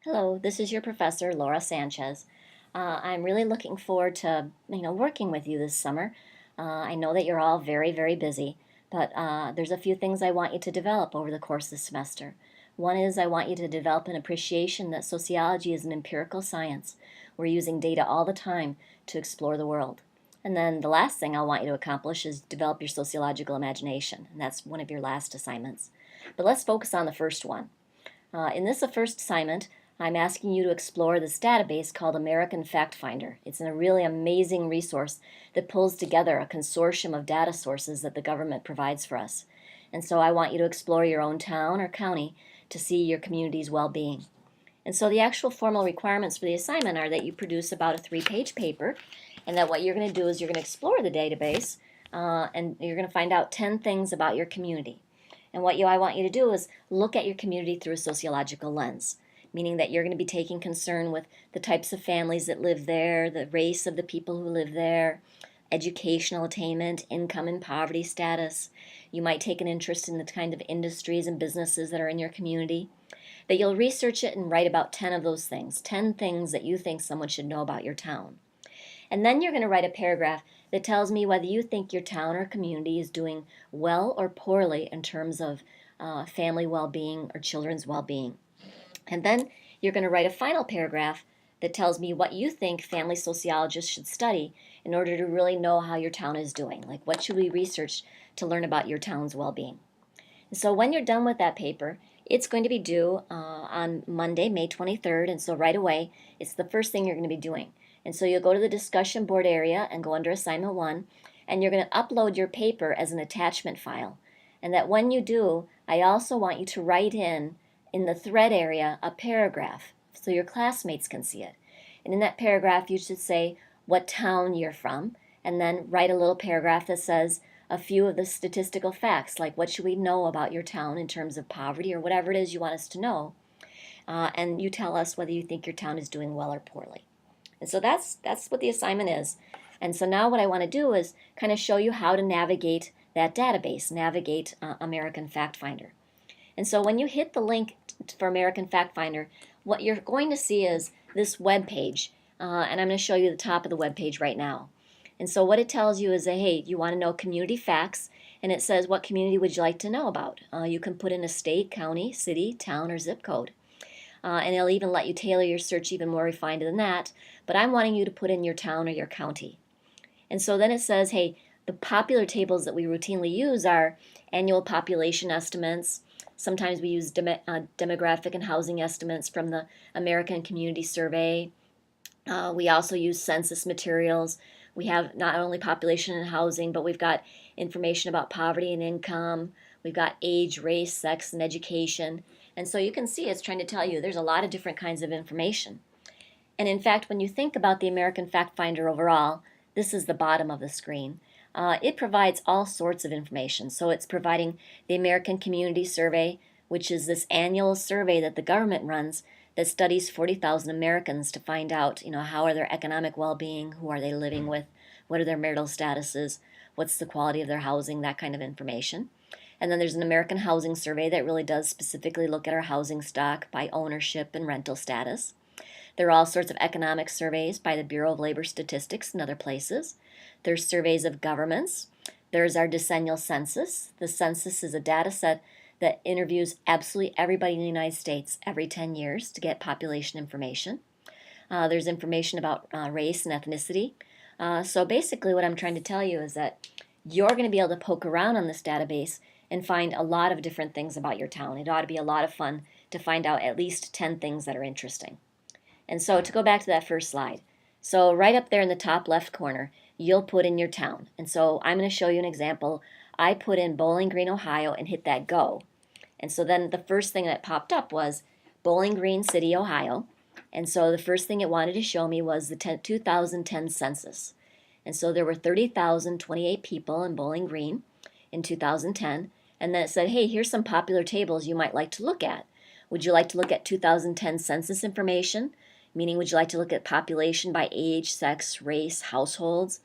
Hello, this is your professor, Laura Sanchez. I'm really looking forward to working with you this summer. I know that you're all very, very busy, but there's a few things I want you to develop over the course of the semester. One is I want you to develop an appreciation that sociology is an empirical science. We're using data all the time to explore the world. And then the last thing I want you to accomplish is develop your sociological imagination, and that's one of your last assignments. But let's focus on the first one. In this first assignment, I'm asking you to explore this database called American Factfinder. It's a really amazing resource that pulls together a consortium of data sources that the government provides for us. And so I want you to explore your own town or county to see your community's well-being. And so the actual formal requirements for the assignment are that you produce about a 3-page paper, and that what you're going to do is you're going to explore the database, and you're going to find out 10 things about your community. And what I want you to do is look at your community through a sociological lens, meaning that you're going to be taking concern with the types of families that live there, the race of the people who live there, educational attainment, income and poverty status. You might take an interest in the kind of industries and businesses that are in your community. That you'll research it and write about 10 of those things, 10 things that you think someone should know about your town. And then you're going to write a paragraph that tells me whether you think your town or community is doing well or poorly in terms of family well-being or children's well-being. And then you're going to write a final paragraph that tells me what you think family sociologists should study in order to really know how your town is doing. Like, what should we research to learn about your town's well-being? And so when you're done with that paper, it's going to be due on Monday, May 23rd, and so right away, it's the first thing you're going to be doing. And so you'll go to the discussion board area and go under assignment 1, and you're going to upload your paper as an attachment file. And that when you do, I also want you to write in the thread area, a paragraph so your classmates can see it. And in that paragraph, you should say what town you're from, and then write a little paragraph that says a few of the statistical facts, like what should we know about your town in terms of poverty or whatever it is you want us to know. And you tell us whether you think your town is doing well or poorly. And so that's what the assignment is. And so now what I want to do is kind of show you how to navigate that database, navigate American Factfinder. And so when you hit the link for American Factfinder, what you're going to see is this web page. And I'm going to show you the top of the web page right now. And so what it tells you is that, hey, you want to know community facts, and it says what community would you like to know about. You can put in a state, county, city, town, or zip code. And it'll even let you tailor your search even more refined than that. But I'm wanting you to put in your town or your county. And so then it says, hey, the popular tables that we routinely use are annual population estimates. Sometimes we use demographic and housing estimates from the American Community Survey. We also use census materials. We have not only population and housing, but we've got information about poverty and income. We've got age, race, sex, and education. And so you can see it's trying to tell you there's a lot of different kinds of information. And in fact, when you think about the American Factfinder overall, this is the bottom of the screen. It provides all sorts of information. So it's providing the American Community Survey, which is this annual survey that the government runs that studies 40,000 Americans to find out, how are their economic well-being, who are they living with, what are their marital statuses, what's the quality of their housing, that kind of information. And then there's an American Housing Survey that really does specifically look at our housing stock by ownership and rental status. There are all sorts of economic surveys by the Bureau of Labor Statistics and other places. There's surveys of governments. There's our decennial census. The census is a data set that interviews absolutely everybody in the United States every 10 years to get population information. There's information about race and ethnicity. So basically what I'm trying to tell you is that you're going to be able to poke around on this database and find a lot of different things about your town. It ought to be a lot of fun to find out at least 10 things that are interesting. And so to go back to that first slide, so right up there in the top left corner, you'll put in your town. And so I'm going to show you an example. I put in Bowling Green, Ohio, and hit that go. And so then the first thing that popped up was Bowling Green City, Ohio. And so the first thing it wanted to show me was the 2010 census. And so there were 30,028 people in Bowling Green in 2010. And then it said, hey, here's some popular tables you might like to look at. Would you like to look at 2010 census information? Meaning, would you like to look at population by age, sex, race, households?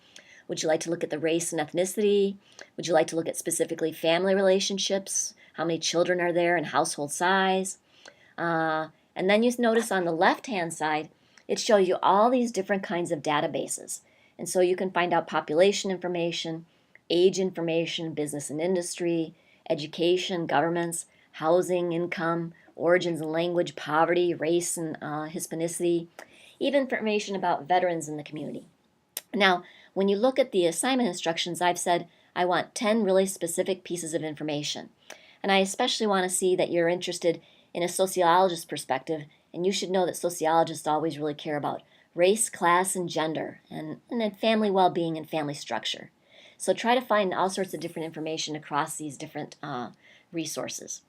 Would you like to look at the race and ethnicity? Would you like to look at specifically family relationships? How many children are there and household size? And And then you notice on the left-hand side, it shows you all these different kinds of databases. And so you can find out population information, age information, business and industry, education, governments, housing, income, origins and language, poverty, race and Hispanicity, even information about veterans in the community. Now, when you look at the assignment instructions, I've said I want 10 really specific pieces of information. And I especially want to see that you're interested in a sociologist's perspective, and you should know that sociologists always really care about race, class, and gender, and then family well-being and family structure. So try to find all sorts of different information across these different resources.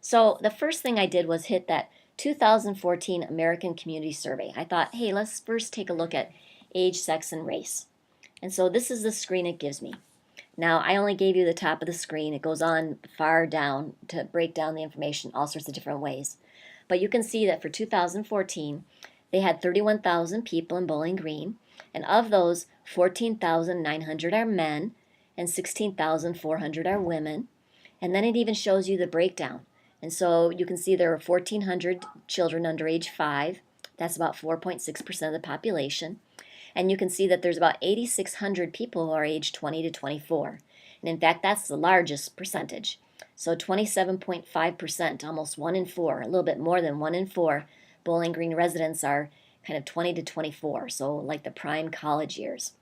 So the first thing I did was hit that 2014 American Community Survey. I thought, hey, let's first take a look at age, sex, and race. And so this is the screen it gives me. Now, I only gave you the top of the screen. It goes on far down to break down the information all sorts of different ways. But you can see that for 2014, they had 31,000 people in Bowling Green, and of those, 14,900 are men and 16,400 are women. And then it even shows you the breakdown. And so you can see there are 1,400 children under age 5. That's about 4.6% of the population. And you can see that there's about 8,600 people who are age 20 to 24. And in fact, that's the largest percentage. So 27.5%, almost 1 in 4, a little bit more than 1 in 4 Bowling Green residents are kind of 20 to 24, so like the prime college years.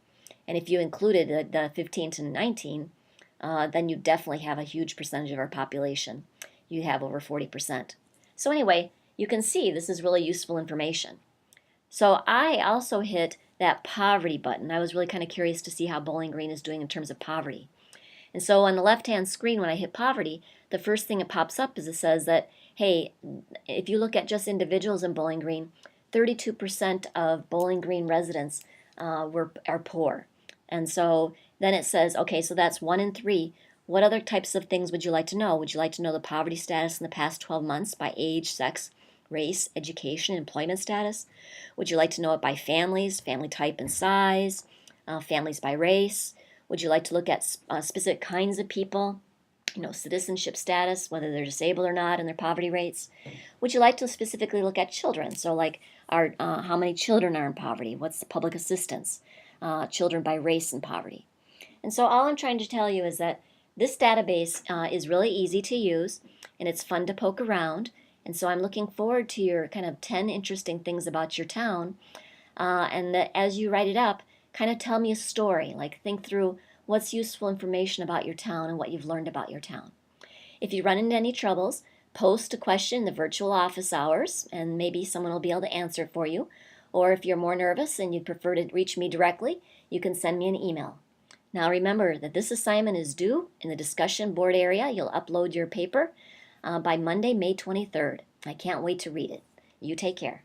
And if you included the 15 to 19, then you definitely have a huge percentage of our population. You have over 40%. So anyway, you can see this is really useful information. So I also hit that poverty button. I was really kind of curious to see how Bowling Green is doing in terms of poverty. And so on the left-hand screen, when I hit poverty, the first thing that pops up is it says that, hey, if you look at just individuals in Bowling Green, 32% of Bowling Green residents are poor. And so then it says, okay, so that's 1 in 3. What other types of things would you like to know? Would you like to know the poverty status in the past 12 months by age, sex, race, education, employment status? Would you like to know it by families, family type and size, families by race? Would you like to look at specific kinds of people, citizenship status, whether they're disabled or not, and their poverty rates? Would you like to specifically look at children? So like how many children are in poverty? What's the public assistance? Children by race and poverty. And so all I'm trying to tell you is that this database is really easy to use, and it's fun to poke around. And so I'm looking forward to your kind of 10 interesting things about your town. And that as you write it up, kind of tell me a story. Like think through what's useful information about your town and what you've learned about your town. If you run into any troubles, post a question in the virtual office hours, and maybe someone will be able to answer it for you. Or if you're more nervous and you'd prefer to reach me directly, you can send me an email. Now remember that this assignment is due in the discussion board area. You'll upload your paper by Monday, May 23rd. I can't wait to read it. You take care.